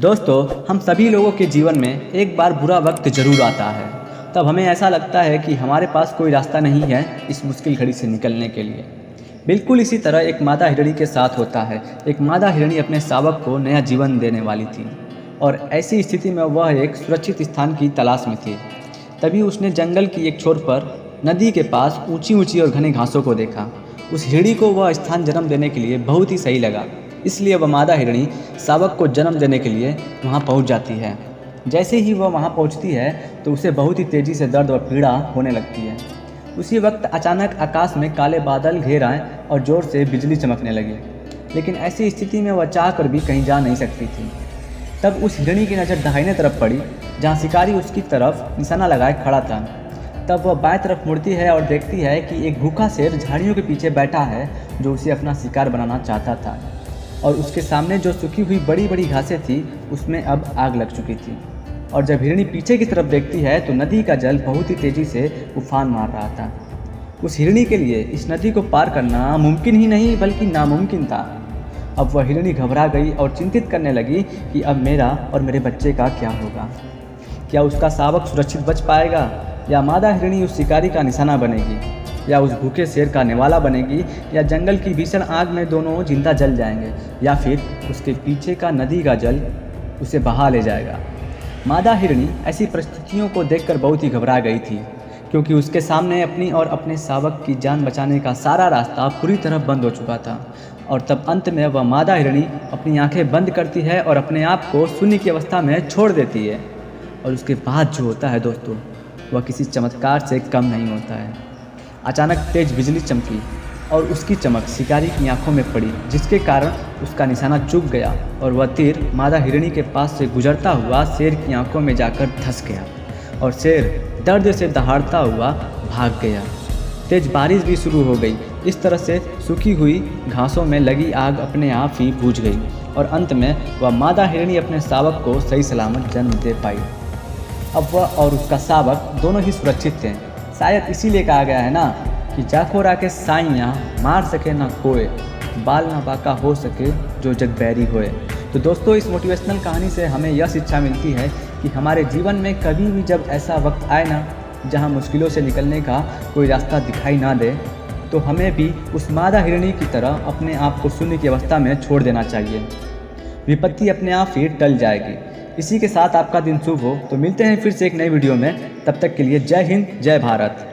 दोस्तों, हम सभी लोगों के जीवन में एक बार बुरा वक्त ज़रूर आता है। तब हमें ऐसा लगता है कि हमारे पास कोई रास्ता नहीं है इस मुश्किल घड़ी से निकलने के लिए। बिल्कुल इसी तरह एक मादा हिरणी के साथ होता है। एक मादा हिरणी अपने शावक को नया जीवन देने वाली थी और ऐसी स्थिति में वह एक सुरक्षित स्थान की तलाश में थी। तभी उसने जंगल की एक छोर पर नदी के पास ऊंची ऊंची और घने घासों को देखा। उस हिरणी को वह स्थान जन्म देने के लिए बहुत ही सही लगा, इसलिए वह मादा हिरणी शावक को जन्म देने के लिए वहां पहुंच जाती है। जैसे ही वह वहां पहुंचती है तो उसे बहुत ही तेज़ी से दर्द और पीड़ा होने लगती है। उसी वक्त अचानक आकाश में काले बादल घेर आए और ज़ोर से बिजली चमकने लगी, लेकिन ऐसी स्थिति में वह चाह कर भी कहीं जा नहीं सकती थी। तब उस हिरणी की नज़र दाहिने तरफ पड़ी, जहाँ शिकारी उसकी तरफ निशाना लगाए खड़ा था। तब वह बाएं तरफ मुड़ती है और देखती है कि एक भूखा शेर झाड़ियों के पीछे बैठा है, जो उसे अपना शिकार बनाना चाहता था। और उसके सामने जो सूखी हुई बड़ी बड़ी घासें थी, उसमें अब आग लग चुकी थी। और जब हिरणी पीछे की तरफ देखती है तो नदी का जल बहुत ही तेज़ी से उफान मार रहा था। उस हिरणी के लिए इस नदी को पार करना मुमकिन ही नहीं बल्कि नामुमकिन था। अब वह हिरणी घबरा गई और चिंतित करने लगी कि अब मेरा और मेरे बच्चे का क्या होगा। क्या उसका शावक सुरक्षित बच पाएगा, या मादा हिरणी उस शिकारी का निशाना बनेगी, या उस भूखे शेर का निवाला बनेगी, या जंगल की भीषण आग में दोनों जिंदा जल जाएंगे, या फिर उसके पीछे का नदी का जल उसे बहा ले जाएगा। मादा हिरणी ऐसी परिस्थितियों को देखकर बहुत ही घबरा गई थी, क्योंकि उसके सामने अपनी और अपने शावक की जान बचाने का सारा रास्ता पूरी तरह बंद हो चुका था। और तब अंत में वह मादा हिरणी अपनी आंखें बंद करती है और अपने आप को शून्य की अवस्था में छोड़ देती है। और उसके बाद जो होता है दोस्तों, वह किसी चमत्कार से कम नहीं होता है। अचानक तेज बिजली चमकी और उसकी चमक शिकारी की आंखों में पड़ी, जिसके कारण उसका निशाना चूक गया और वह तीर मादा हिरणी के पास से गुजरता हुआ शेर की आंखों में जाकर धंस गया और शेर दर्द से दहाड़ता हुआ भाग गया। तेज बारिश भी शुरू हो गई। इस तरह से सूखी हुई घासों में लगी आग अपने आप ही बुझ गई और अंत में वह मादा हिरणी अपने शावक को सही सलामत जन्म दे पाई। अब वह और उसका शावक दोनों ही सुरक्षित थे। शायद इसीलिए कहा गया है ना कि जाको राके साइयाँ मार सके ना कोई, बाल ना बाका हो सके जो जग बैरी होए। तो दोस्तों, इस मोटिवेशनल कहानी से हमें यह शिक्षा मिलती है कि हमारे जीवन में कभी भी जब ऐसा वक्त आए ना, जहाँ मुश्किलों से निकलने का कोई रास्ता दिखाई ना दे, तो हमें भी उस मादा हिरणी की तरह अपने आप को शून्य की अवस्था में छोड़ देना चाहिए। विपत्ति अपने आप ही टल जाएगी। इसी के साथ आपका दिन शुभ हो। तो मिलते हैं फिर से एक नई वीडियो में। तब तक के लिए जय हिंद, जय भारत।